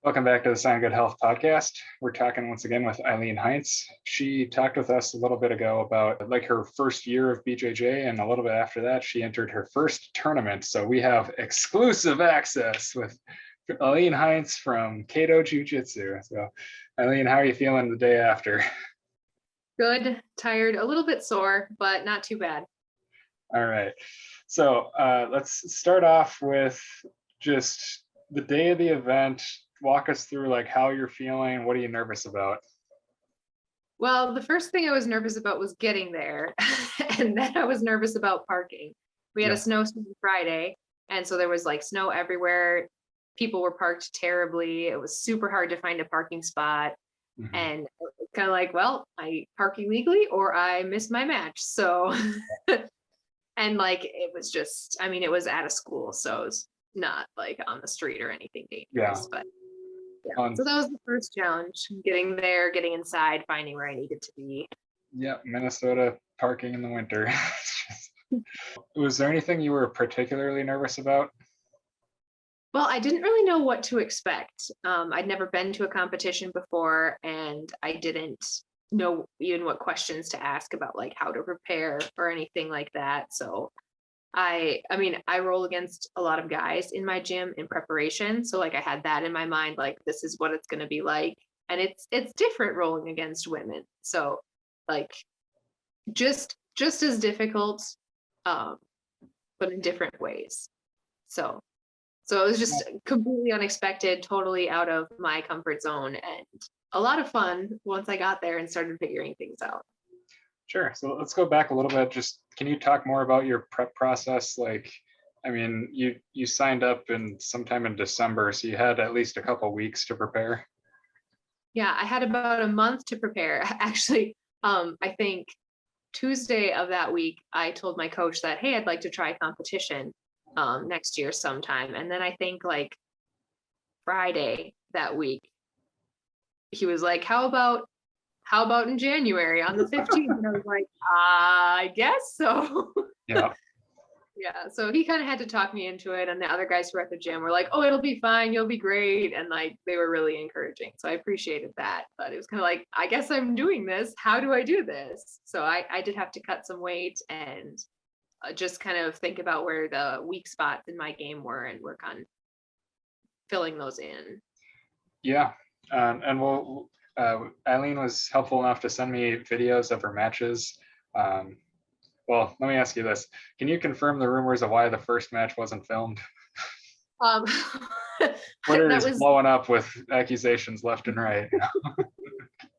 Welcome back to the Sound Good Health podcast. We're talking once again with Eileen Heintz. She talked with us a little bit ago about like her first year of BJJ, and a little bit after that, she entered her first tournament. So we have exclusive access with Eileen Heintz from Kato Jiu Jitu. So Eileen, how are you feeling the day after? Good, tired, a little bit sore, but not too bad. All right. So let's start off with just the day of the event. Walk us through like how you're feeling. What are you nervous about? Well, the first thing I was nervous about was getting there. And then I was nervous about parking. We had a snowstorm Friday, and so there was like snow everywhere. People were parked terribly. It was super hard to find a parking spot. Mhm. And kind of like, well, I park illegally or I missed my match. So, and like, it was just, I mean, it was at a school, so it's not like on the street or anything dangerous, but yeah. So that was the first challenge, getting there, getting inside, finding where I needed to be. Yeah, Minnesota parking in the winter. Was there anything you were particularly nervous about? Well, I didn't really know what to expect. I'd never been to a competition before, and I didn't know even what questions to ask about like how to prepare or anything like that. So I mean, I roll against a lot of guys in my gym in preparation. So like I had that in my mind, like this is what it's going to be like. And it's different rolling against women. So like just as difficult, but in different ways. So it was just completely unexpected, totally out of my comfort zone, and a lot of fun once I got there and started figuring things out. Sure. So let's go back a little bit. Just can you talk more about your prep process? Like, I mean, you signed up in sometime in December, so you had at least a couple weeks to prepare. Yeah, I had about a month to prepare. Actually, I think Tuesday of that week, I told my coach that, hey, I'd like to try competition next year sometime. And then I think like Friday that week, he was like, how about in January on the 15th? And I was like, I guess so. Yeah. Yeah. So he kind of had to talk me into it. And the other guys who were at the gym were like, oh, it'll be fine. You'll be great. And like, they were really encouraging. So I appreciated that. But it was kind of like, I guess I'm doing this. How do I do this? So I did have to cut some weight and just kind of think about where the weak spots in my game were and work on filling those in. Yeah. And we'll, Eileen was helpful enough to send me videos of her matches. Well, let me ask you this. Can you confirm the rumors of why the first match wasn't filmed? Twitter is blowing up with accusations left and right.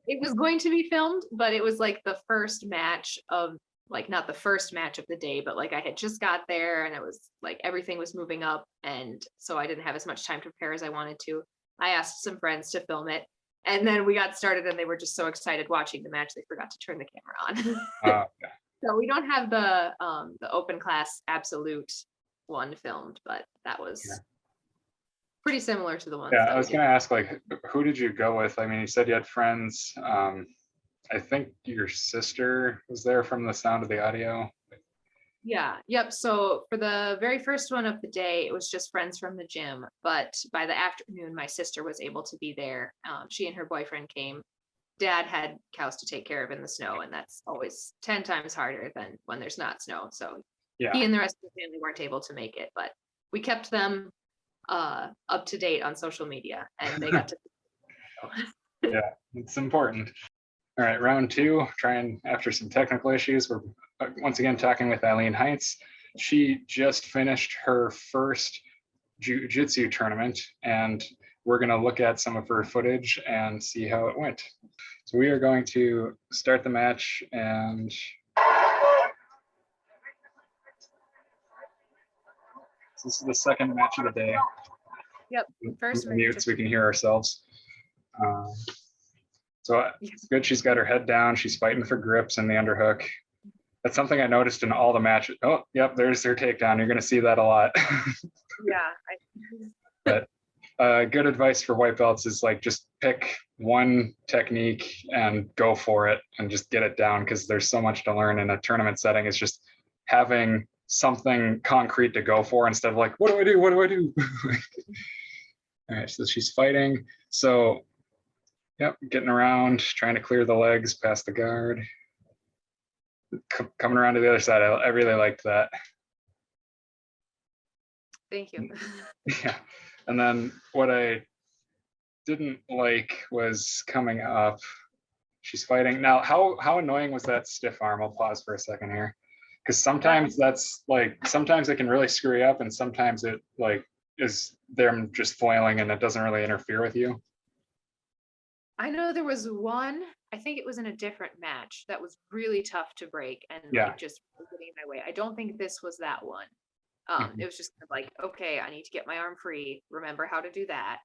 It was going to be filmed, but it was like the first match of, like, not the first match of the day, but like I had just got there and it was like everything was moving up. And so I didn't have as much time to prepare as I wanted to. I asked some friends to film it. And then we got started and they were just so excited watching the match, they forgot to turn the camera on. Okay. So we don't have the open class absolute one filmed, but that was pretty similar to the ones. Yeah, I was going to ask, like, who did you go with? I mean, you said you had friends. I think your sister was there from the sound of the audio. Yeah. Yep. So for the very first one of the day, it was just friends from the gym. But by the afternoon, my sister was able to be there. She and her boyfriend came. Dad had cows to take care of in the snow, and that's always 10 times harder than when there's not snow. So he and the rest of the family weren't able to make it, but we kept them up to date on social media, and they got to. Yeah, it's important. All right, round two, trying after some technical issues. We're once again talking with Eileen Heintz. She just finished her first jiu-jitsu tournament, and we're going to look at some of her footage and see how it went. So we are going to start the match, and this is the second match of the day. Yep, first mute so we can hear ourselves. So it's good. She's got her head down. She's fighting for grips and the underhook. That's something I noticed in all the matches. Oh, yep, there's her takedown. You're going to see that a lot. Yeah. But good advice for white belts is like just pick one technique and go for it and just get it down, because there's so much to learn in a tournament setting. It's just having something concrete to go for instead of like, what do I do? What do I do? All right, so she's fighting. So, yep, getting around, trying to clear the legs past the guard. Coming around to the other side. I really liked that. Thank you. Yeah. And then what I didn't like was coming up. She's fighting. Now, how annoying was that stiff arm? I'll pause for a second here. Because sometimes that's like, sometimes it can really screw you up, and sometimes it like is them just foiling and it doesn't really interfere with you. I know there was one, I think it was in a different match that was really tough to break and Yeah. like just getting in my way. I don't think this was that one. It was just kind of like, okay, I need to get my arm free. Remember how to do that.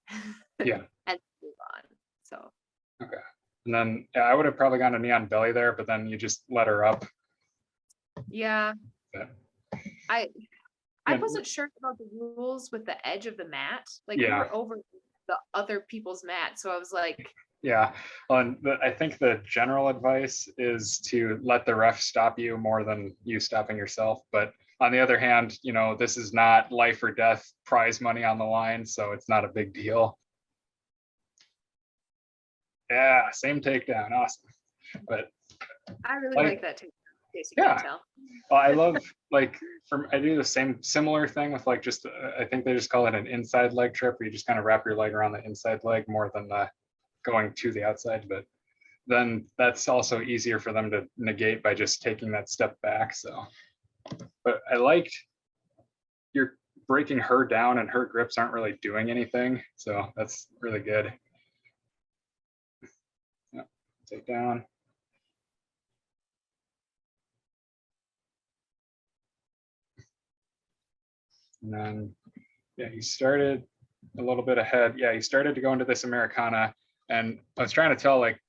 Yeah. And move on. So. Okay. And then yeah, I would have probably gone a knee on belly there, but then you just let her up. Yeah. Yeah. I wasn't sure about the rules with the edge of the mat. Like we Yeah. were over the other people's mat. So I was like, yeah. And I think the general advice is to let the ref stop you more than you stopping yourself. But on the other hand, you know, this is not life or death prize money on the line, so it's not a big deal. Yeah, same takedown. Awesome. But I really like that too. In case you Yeah. can't tell. well, I love like I do the same similar thing with like just I think they just call it an inside leg trip, where you just kind of wrap your leg around the inside leg more than going to the outside. But then that's also easier for them to negate by just taking that step back. So, but I liked you're breaking her down and her grips aren't really doing anything. So that's really good. Yeah. Take down. And then, yeah, you started a little bit ahead. Yeah, you started to go into this Americana, and I was trying to tell, like,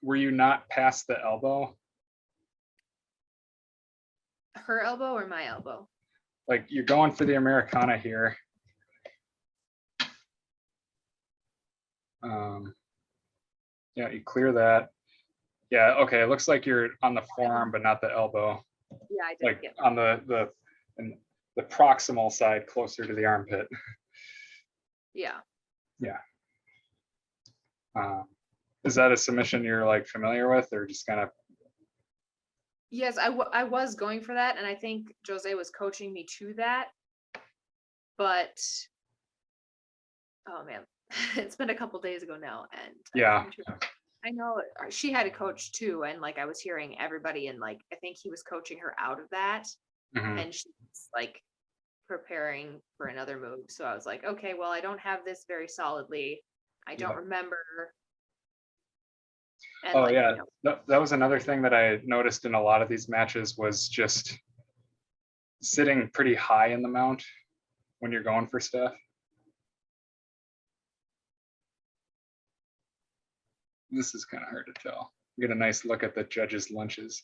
were you not past the elbow? Her elbow or my elbow? Like, you're going for the Americana here. Yeah, you clear that. Yeah, okay, it looks like you're on the forearm, but not the elbow. Yeah, I did Like get on the proximal side, closer to the armpit. Yeah. Yeah. Is that a submission you're like familiar with, or just kind of? Yes, I was going for that, and I think Jose was coaching me to that. But oh man, it's been a couple days ago now, and Yeah. I know she had a coach too, and like I was hearing everybody, and like I think he was coaching her out of that, and she's like preparing for another move. So I was like, okay, well, I don't have this very solidly. I don't remember. And Oh like, yeah, you know, that was another thing that I noticed in a lot of these matches was just sitting pretty high in the mount when you're going for stuff. This is kind of hard to tell. Get a nice look at the judges' lunches.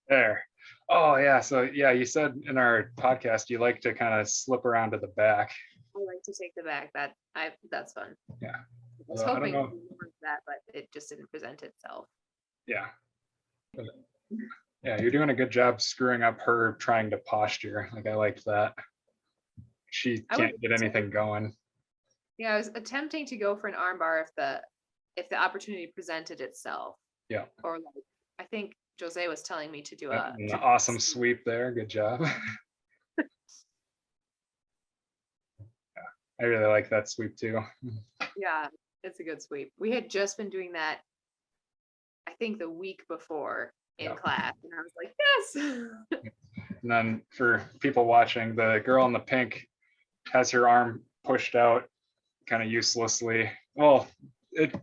There. Oh yeah, so yeah, you said in our podcast you like to kind of slip around to the back. I like to take the back. That's fun. Yeah. I was hoping to remember that, but it just didn't present itself. Yeah. But, yeah, you're doing a good job screwing up her trying to posture. Like I liked that. She can't get anything going. Yeah, I was attempting to go for an armbar if the opportunity presented itself. Yeah. Or like I think Jose was telling me to do an awesome sweep there. Good job. Yeah, I really like that sweep too. Yeah, it's a good sweep. We had just been doing that, I think the week before in class, and I was like, yes. And then for people watching, the girl in the pink has her arm pushed out kind of uselessly. Well, it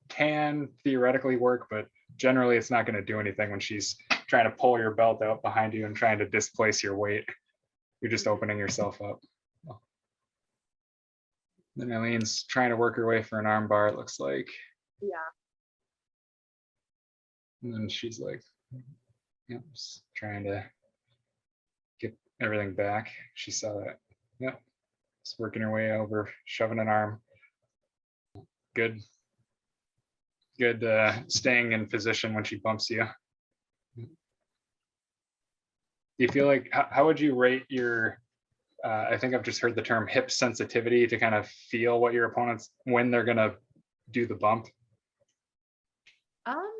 can theoretically work, but generally it's not going to do anything when she's trying to pull your belt out behind you and trying to displace your weight. You're just opening yourself up. Then Eileen's trying to work her way for an arm bar, it looks like. Yeah. And then she's like, yep, just trying to get everything back. She saw that. Yep. Just working her way over, shoving an arm. Good staying in position when she bumps you. Do you feel like, how would you rate your I think I've just heard the term hip sensitivity to kind of feel what your opponents, when they're going to do the bump. Um,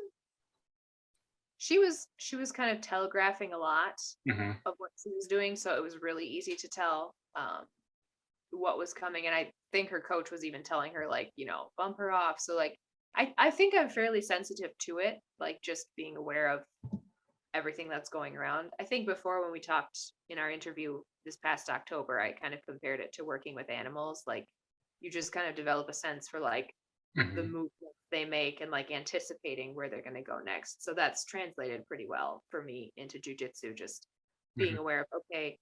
she was kind of telegraphing a lot of what she was doing, so it was really easy to tell what was coming. And I think her coach was even telling her, like, bump her off. So like I think I'm fairly sensitive to it, like just being aware of everything that's going around. I think before, when we talked in our interview this past October, I kind of compared it to working with animals. Like, you just kind of develop a sense for like the movements they make and like anticipating where they're going to go next. So that's translated pretty well for me into jujitsu, just being aware of, okay,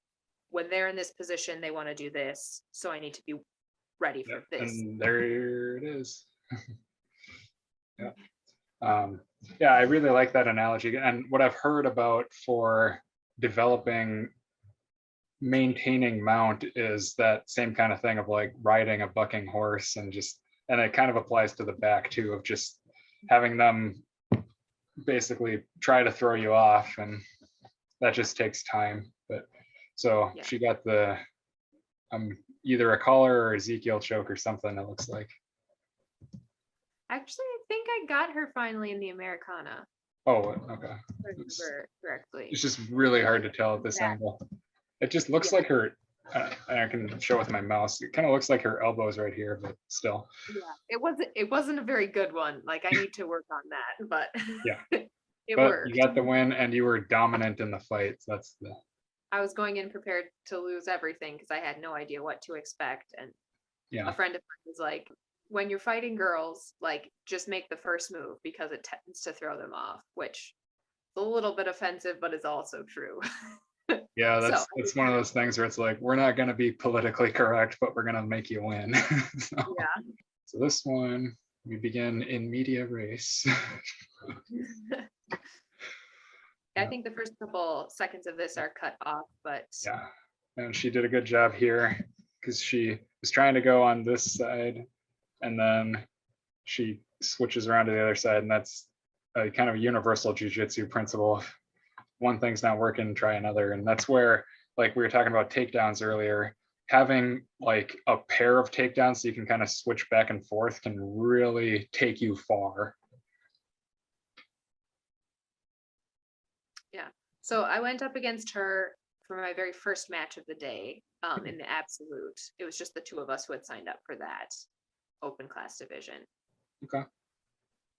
when they're in this position, they want to do this, so I need to be ready for this. And there it is. Yeah. Yeah, I really like that analogy. And what I've heard about for developing, maintaining mount is that same kind of thing of like riding a bucking horse, and it kind of applies to the back too, of just having them basically try to throw you off, and that just takes time. But so Yeah. she got the either a collar or Ezekiel choke or something, it looks like. Actually, I think I got her finally in the Americana. Oh, okay. If I remember correctly. It's just really hard to tell at this angle. It just looks like her, I can show with my mouse, it kind of looks like her elbow's right here, but still. Yeah, it wasn't a very good one. Like, I need to work on that, but yeah, it but worked. You got the win, and you were dominant in the fight. So that's the. I was going in prepared to lose everything because I had no idea what to expect. And yeah, a friend of mine was like, when you're fighting girls, like, just make the first move because it tends to throw them off, which is a little bit offensive, but is also true. Yeah, it's one of those things where it's like, we're not going to be politically correct, but we're going to make you win. So this one, we begin in media res. I think the first couple seconds of this are cut off, but yeah, and she did a good job here because she was trying to go on this side, and then she switches around to the other side, and that's a kind of universal jiu-jitsu principle. One thing's not working, try another. And that's where, like we were talking about takedowns earlier, having like a pair of takedowns so you can kind of switch back and forth can really take you far. Yeah, so I went up against her for my very first match of the day in the absolute. It was just the two of us who had signed up for that open class division. Okay.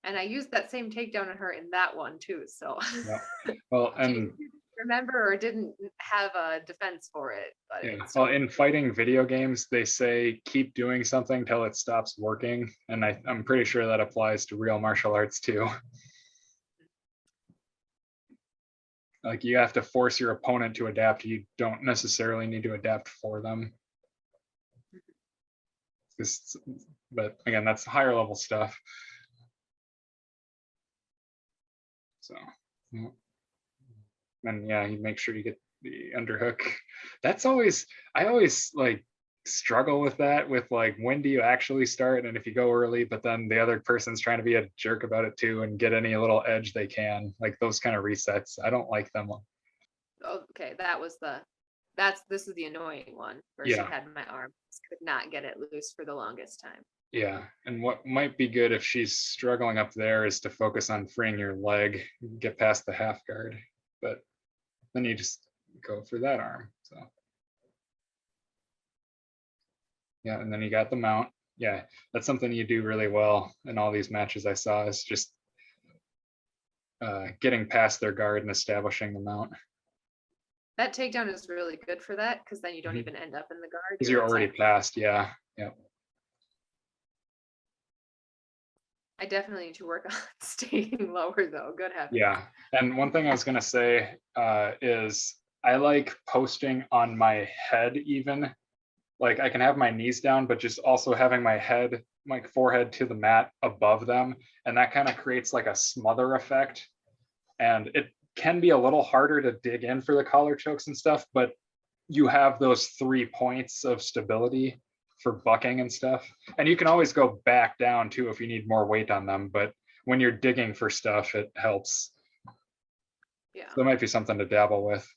And I used that same takedown on her in that one too. So yeah. Well, and she didn't remember or didn't have a defense for it. But yeah. Well, in fighting video games, they say keep doing something till it stops working, and I'm pretty sure that applies to real martial arts too. Like, you have to force your opponent to adapt. You don't necessarily need to adapt for them. But again, that's higher level stuff. So, and yeah, you make sure you get the underhook. I always like struggle with that, with like, when do you actually start, and if you go early, but then the other person's trying to be a jerk about it too and get any little edge they can, like those kind of resets. I don't like them. Okay, this is the annoying one where she had my arm, could not get it loose for the longest time. Yeah, and what might be good if she's struggling up there is to focus on freeing your leg, get past the half guard, but then you just go for that arm. So yeah, and then you got the mount. Yeah, that's something you do really well in all these matches I saw, is just getting past their guard and establishing the mount. That takedown is really good for that, because then you don't even end up in the guard. Because you're already past, yeah. I definitely need to work on staying lower though. Good heavens. Yeah, and one thing I was gonna say is I like posting on my head even. Like, I can have my knees down, but just also having my head, my forehead to the mat above them, and that kind of creates like a smother effect. And it can be a little harder to dig in for the collar chokes and stuff, but you have those 3 points of stability for bucking and stuff. And you can always go back down too if you need more weight on them, but when you're digging for stuff, it helps. Yeah. So that might be something to dabble with.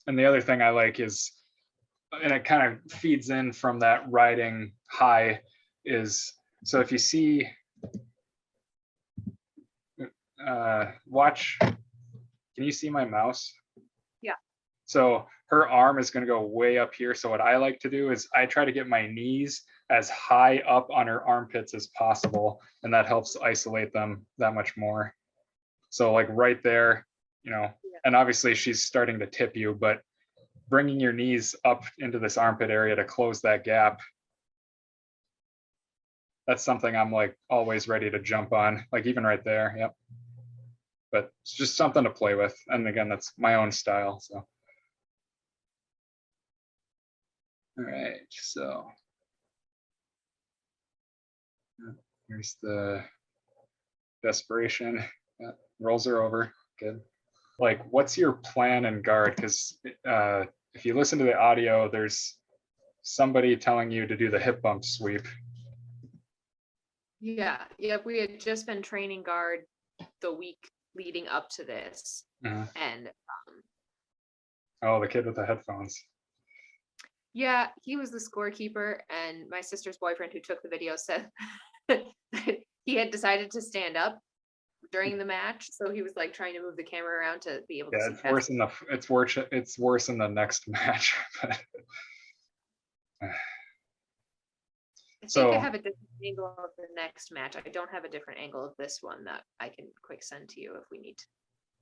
And the other thing I like is, and it kind of feeds in from that riding high, is so if you see, watch, can you see my mouse? Yeah. So her arm is going to go way up here. So what I like to do is I try to get my knees as high up on her armpits as possible, and that helps isolate them that much more. So like right there, you know, and obviously she's starting to tip you, but bringing your knees up into this armpit area to close that gap, that's something I'm like always ready to jump on, like even right there. Yep. But it's just something to play with. And again, that's my own style. So. All right, so here's the desperation. Yeah, rolls her over. Good. Like, what's your plan in guard? Because if you listen to the audio, there's somebody telling you to do the hip bump sweep. Yeah, we had just been training guard the week leading up to this, and oh, the kid with the headphones. Yeah, he was the scorekeeper, and my sister's boyfriend who took the video said he had decided to stand up during the match, so he was like trying to move the camera around to be able to see. It's worse in the it's worse in the next match. I think I have a different angle of the next match. I don't have a different angle of this one that I can quick send to you if we need to.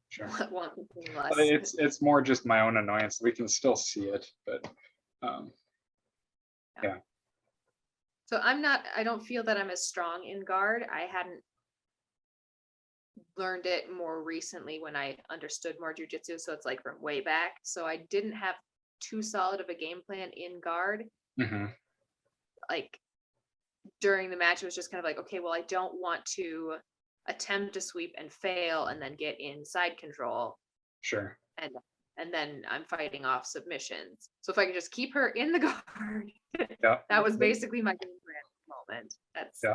Sure. Want less. But it's more just my own annoyance. We can still see it, but yeah. So I don't feel that I'm as strong in guard. I hadn't learned it more recently when I understood more jujitsu. So it's like from way back. So I didn't have too solid of a game plan in guard. Like during the match, it was just kind of like, okay, well, I don't want to attempt a sweep and fail and then get in side control. Sure. And then I'm fighting off submissions. So if I could just keep her in the guard, yeah, that was basically my game plan at the moment.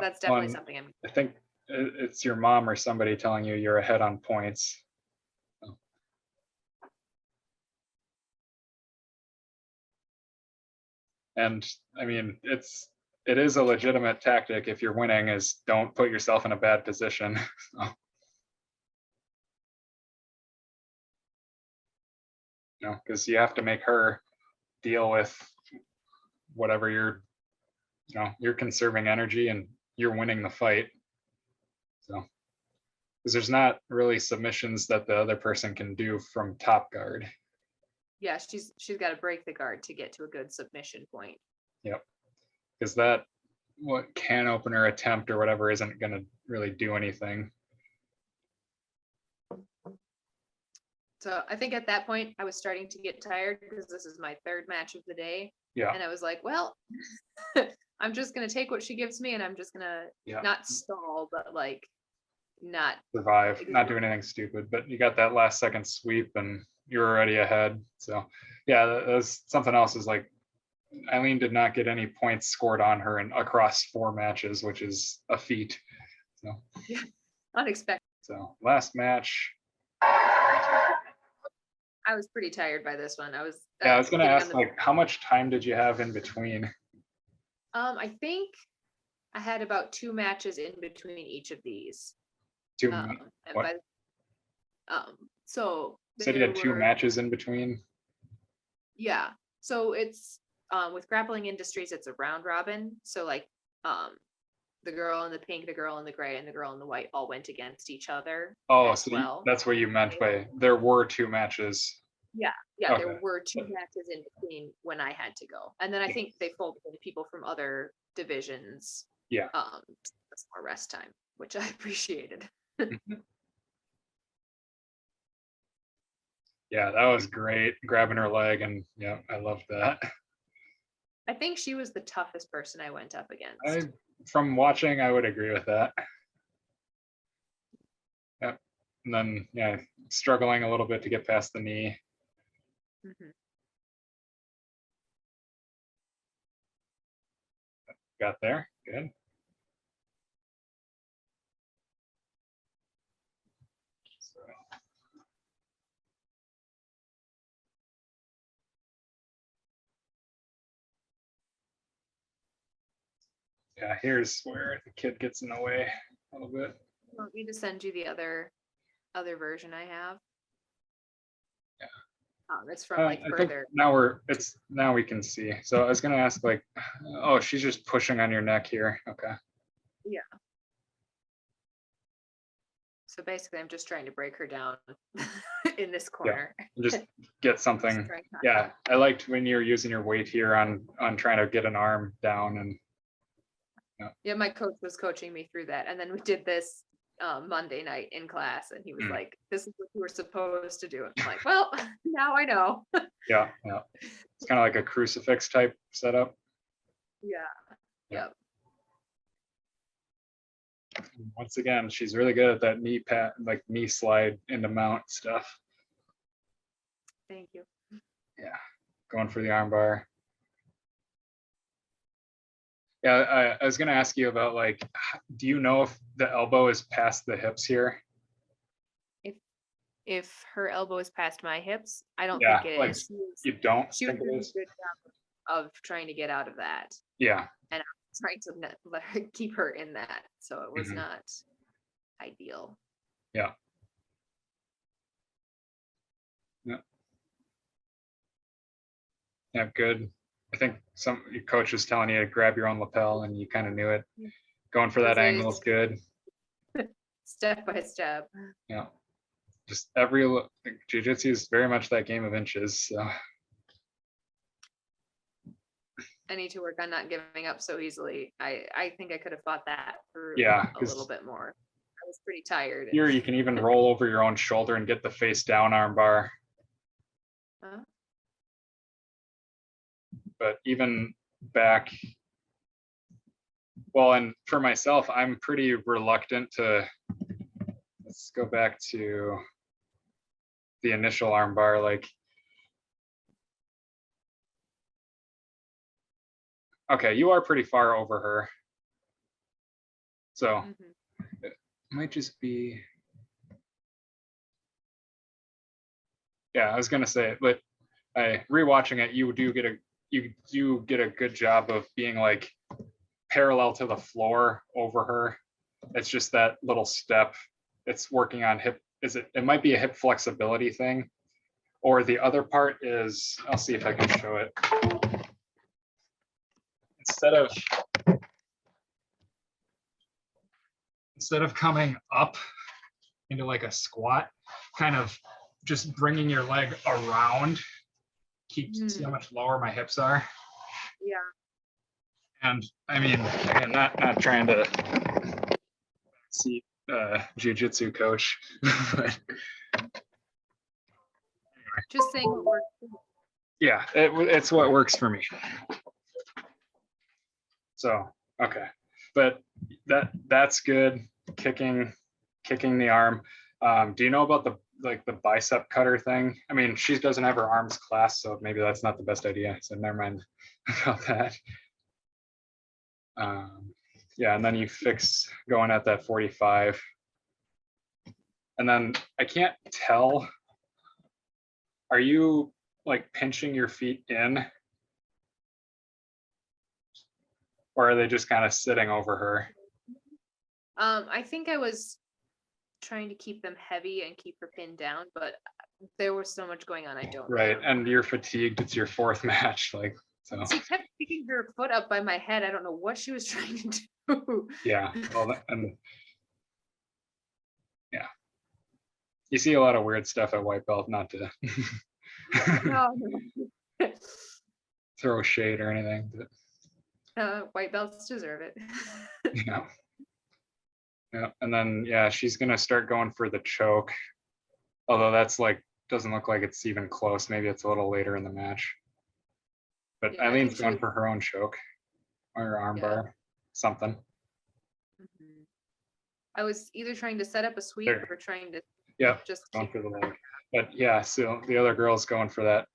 That's definitely something I think it's your mom or somebody telling you you're ahead on points. So. And I mean, it is a legitimate tactic if you're winning, is don't put yourself in a bad position. So. You know, because you have to make her deal with whatever you're conserving energy and you're winning the fight. So, because there's not really submissions that the other person can do from top guard. Yeah, she's got to break the guard to get to a good submission point. Yep. Because that what can opener attempt or whatever isn't going to really do anything. So I think at that point I was starting to get tired because this is my third match of the day. Yeah. And I was like, well, I'm just going to take what she gives me and I'm just going to not stall, but like not survive, not do anything stupid. But you got that last second sweep and you're already ahead. So yeah, that's something else is like Eileen did not get any points scored on her and across 4 matches, which is a feat. So yeah, unexpected. So last match. I was pretty tired by this one. I was going to ask, like, how much time did you have in between? I think I had about 2 matches in between each of these. 2 so said you had 2 matches in between? Yeah. So it's with Grappling Industries, it's a round robin. So like the girl in the pink, the girl in the gray, and the girl in the white all went against each other. Oh, so that's what you meant by there were 2 matches. Yeah, okay. There were 2 matches in between when I had to go, and then I think they folded in people from other divisions. Yeah. That's more rest time, which I appreciated. Yeah, that was great. Grabbing her leg, and yeah, I loved that. I think she was the toughest person I went up against. From watching, I would agree with that. Yep. And then, struggling a little bit to get past the knee. Got there. Good. Yeah, here's where the kid gets in the way a little bit. Want me to send you the other version I have? Yeah. It's from like I think further. now we can see. So I was gonna ask like, oh, she's just pushing on your neck here. Okay. Yeah. So basically, I'm just trying to break her down in this corner. Just get something. Yeah, I liked when you're using your weight here on trying to get an arm down and. Yeah, my coach was coaching me through that, and then we did this Monday night in class, and he was like, "This is what you were supposed to do." And I'm like, "Well, now I know." Yeah. It's kind of like a crucifix type setup. Yeah. Yep. Once again, she's really good at that knee slide into mount stuff. Thank you. Yeah, going for the arm bar. Yeah, I was gonna ask you about like, do you know if the elbow is past the hips here? If her elbow is past my hips, I don't Yeah, think it like, is. you don't She was think it doing a is? good job of trying to get out of that, Yeah. and I was trying to let her keep her in that, so it was Mhm. not ideal. Yeah. Yeah, good. I think your coach was telling you to grab your own lapel and you kind of knew it. Going for that angle is good. Step by step. Yeah. Just jiu-jitsu is very much that game of inches. So. I need to work on not giving up so easily. I think I could have fought that through Yeah, a little bit more. I was pretty tired. Here you can even roll over your own shoulder and get the face down arm bar. But even back, well, and for myself, I'm pretty reluctant to, let's go back to the initial arm bar. Like, okay, you are pretty far over her. So it might just be, yeah, I was gonna say, but rewatching it, you do get a good job of being like parallel to the floor over her. It's just that little step. It's working on hip. It might be a hip flexibility thing, or the other part is, I'll see if I can show it. Instead of coming up into like a squat, kind of just bringing your leg around. See how much lower my hips are. Yeah. And I mean, again, not trying to see jiu-jitsu coach, but just saying what works. Yeah, it's what works for me. So okay, but that's good. Kicking the arm. Do you know about the bicep cutter thing? I mean, she doesn't have her arms clasped, so maybe that's not the best idea. So never mind about that. Yeah, and then you fix going at that 45. And then I can't tell, are you like pinching your feet in? Or are they just kind of sitting over her? I think I was trying to keep them heavy and keep her pinned down, but there was so much going on. I don't Right, know. and you're fatigued. It's your fourth match, like so. She kept picking her foot up by my head. I don't know what she was trying to do. Yeah, well, and yeah, you see a lot of weird stuff at white belt. Not to no. throw shade or anything, but white belts deserve it. yeah. Yeah, and then yeah, she's gonna start going for the choke. Although that's like doesn't look like it's even close. Maybe it's a little later in the match. But yeah, Eileen's going for her own choke or armbar, something. I was either trying to set up a sweep or trying to just going for the leg. But yeah, so the other girl's going for that.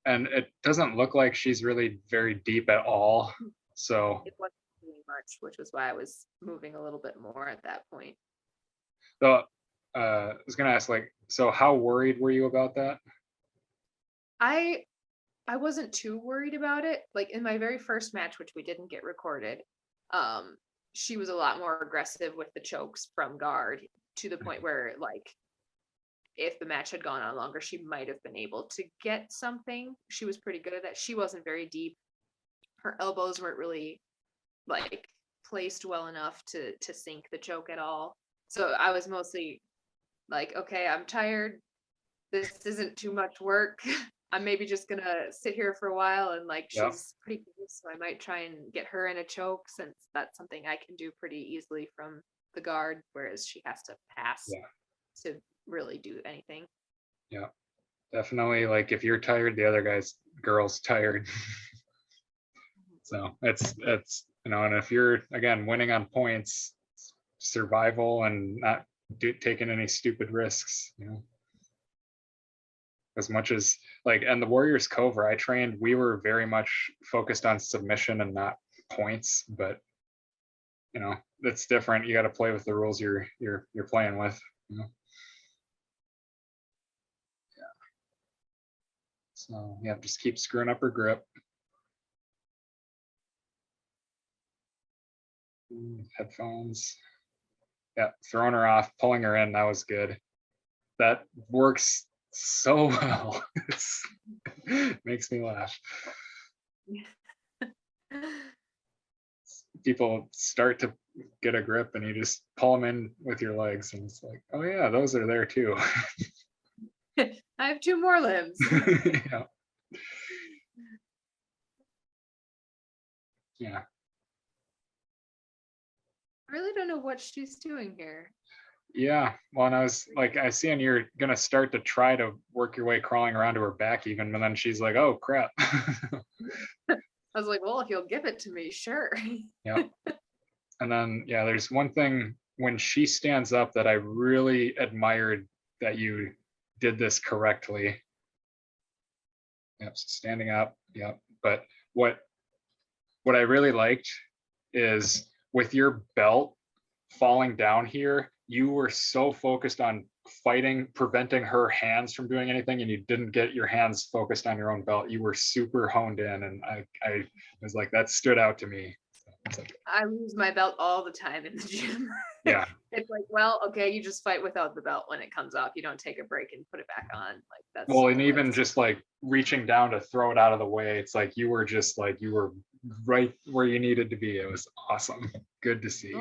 And it doesn't look like she's really very deep at all. So it wasn't doing much, which was why I was moving a little bit more at that point. So I was gonna ask, like, so how worried were you about that? I I wasn't too worried about it. Like in my very first match, which we didn't get recorded, she was a lot more aggressive with the chokes from guard to the point where like if the match had gone on longer, she might have been able to get something. She was pretty good at that. She wasn't very deep. Her elbows weren't really like placed well enough to sink the choke at all. So I was mostly like, okay, I'm tired. This isn't too much work. I'm maybe just gonna sit here for a while and like Yep. she's pretty good, so I might try and get her in a choke since that's something I can do pretty easily from the guard, whereas she has to pass Yeah. to really do anything. Yeah. Definitely, like if you're tired, the other girl's tired. So it's and if you're again winning on points, survival and not taking any stupid risks, as much as like, and the Warriors Cove where I trained, we were very much focused on submission and not points, but it's different. You got to play with the rules you're playing with. Yeah. So yeah, just keep screwing up her grip. Headphones. Yeah, throwing her off, pulling her in. That was good. That works so well. It makes me laugh. People start to get a grip and you just pull them in with your legs and it's like, oh yeah, those are there too. I have two more limbs. Yeah. Yeah. I really don't know what she's doing here. Yeah. Well, and I was like, I see, and you're gonna start to try to work your way crawling around to her back even, but then she's like, oh crap. I was like, well, if you'll give it to me, sure. Yeah. And then yeah, there's one thing when she stands up that I really admired that you did this correctly. Yep, so standing up. Yep. But what I really liked is with your belt falling down here, you were so focused on fighting, preventing her hands from doing anything, and you didn't get your hands focused on your own belt. You were super honed in, and I was like, that stood out to me. So like, I lose my belt all the time in the gym. Yeah. It's like, well, okay, you just fight without the belt when it comes off. You don't take a break and put it back on. Like that's well, and even just like reaching down to throw it out of the way, it's like you were right where you needed to be. It was awesome. Good to see.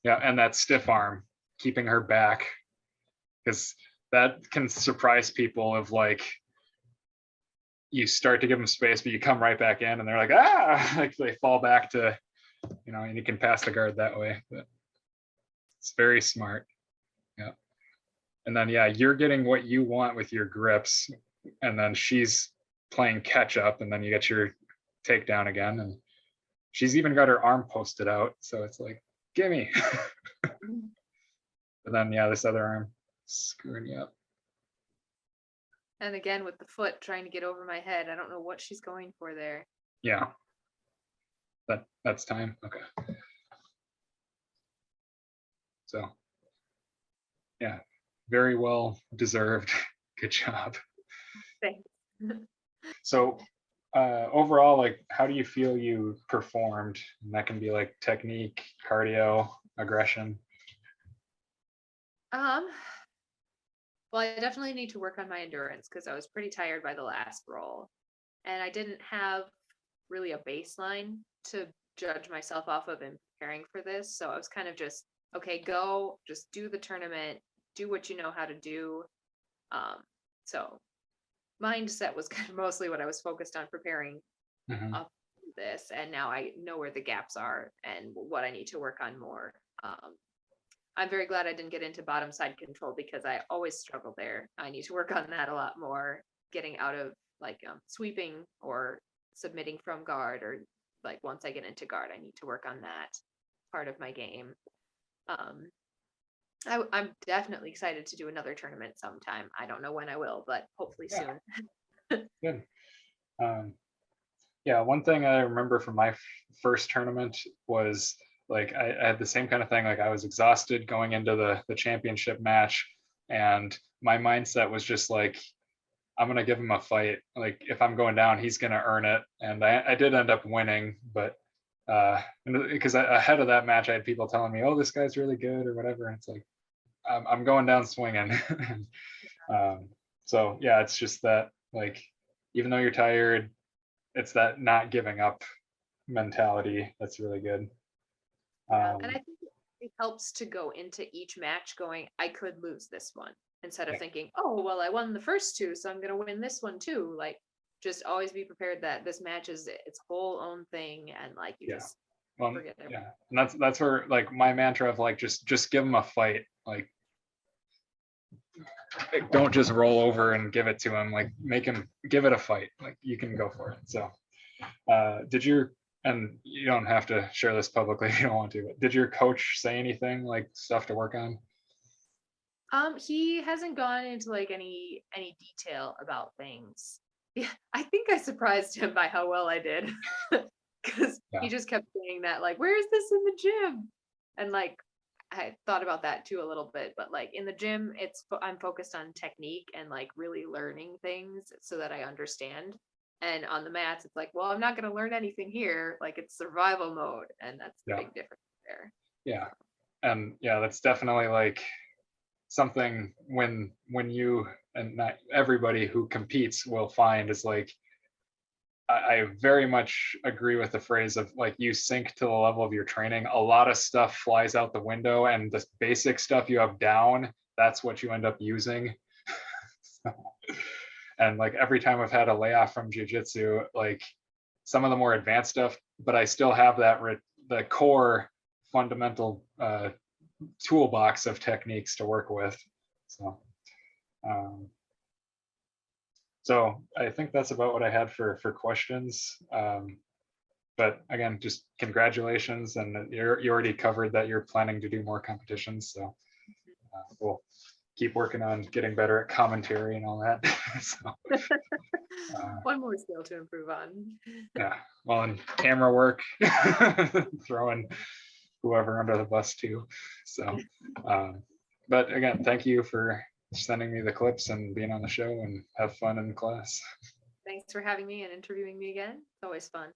Yeah, and that stiff arm, keeping her back, because that can surprise people of like, you start to give them space, but you come right back in and they're like, ah, like they fall back to, and you can pass the guard that way. But it's very smart. Yeah. And then, yeah, you're getting what you want with your grips, and then she's playing catch up, and then you get your takedown again. And she's even got her arm posted out. So it's like, gimme. But then, yeah, this other arm screwing you up. And again, with the foot trying to get over my head, I don't know what she's going for there. Yeah. That's time. Okay. So, yeah, very well deserved. Good job. Thanks. So, overall, like, how do you feel you performed? And that can be like technique, cardio, aggression. Well, I definitely need to work on my endurance because I was pretty tired by the last roll. And I didn't have really a baseline to judge myself off of in preparing for this. So I was kind of just, okay, go, just do the tournament, do what you know how to do. So mindset was kind of mostly what I was focused on preparing up to this. And now I know where the gaps are and what I need to work on more. I'm very glad I didn't get into bottom side control because I always struggle there. I need to work on that a lot more, getting out of like sweeping or submitting from guard, or like once I get into guard, I need to work on that part of my game. I'm definitely excited to do another tournament sometime. I don't know when I will, but hopefully soon. Good. Yeah, one thing I remember from my first tournament was like I had the same kind of thing. Like I was exhausted going into the championship match, And my mindset was just like, I'm gonna give him a fight. Like if I'm going down, he's gonna earn it. And I did end up winning, but because ahead of that match, I had people telling me, "Oh, this guy's really good" or whatever. And it's like, I'm going down swinging. So yeah, it's just that, like, even though you're tired, it's that not giving up mentality that's really good. Yeah, and I think it helps to go into each match going, I could lose this one, instead of Yeah. thinking, oh, well, I won the first two, so I'm gonna win this one too. Like, just always be prepared that this match is its whole own thing, and like you Yeah. just Well, forget it. yeah, and that's where like my mantra of like just give him a fight. Like don't just roll over and give it to him. Like make him give it a fight. Like you can go for it. So did your, and you don't have to share this publicly if you don't want to, but did your coach say anything like stuff to work on? He hasn't gone into like any detail about things. Yeah, I think I surprised him by how well I did. Because Yeah. he just kept saying that, like, where is this in the gym? And like I thought about that too a little bit, but like in the gym, I'm focused on technique and like really learning things so that I understand. And on the mats, it's like, well, I'm not going to learn anything here. Like it's survival mode, and that's the Yeah. big difference there. Yeah. And yeah, that's definitely like something when you, and not everybody who competes will find, is like I very much agree with the phrase of like you sink to the level of your training. A lot of stuff flies out the window, and the basic stuff you have down, that's what you end up using. And like every time I've had a layoff from jiu-jitsu, like some of the more advanced stuff, but I still have that the core fundamental toolbox of techniques to work with. So um, so I think that's about what I had for questions. But again, just congratulations, and you already covered that you're planning to do more competitions. So we'll keep working on getting better at commentary and all that. So, One more skill to improve on. yeah, well, and camera work, throwing whoever under the bus too. So, but again, thank you for sending me the clips and being on the show, and have fun in class. Thanks for having me and interviewing me again. It's always fun.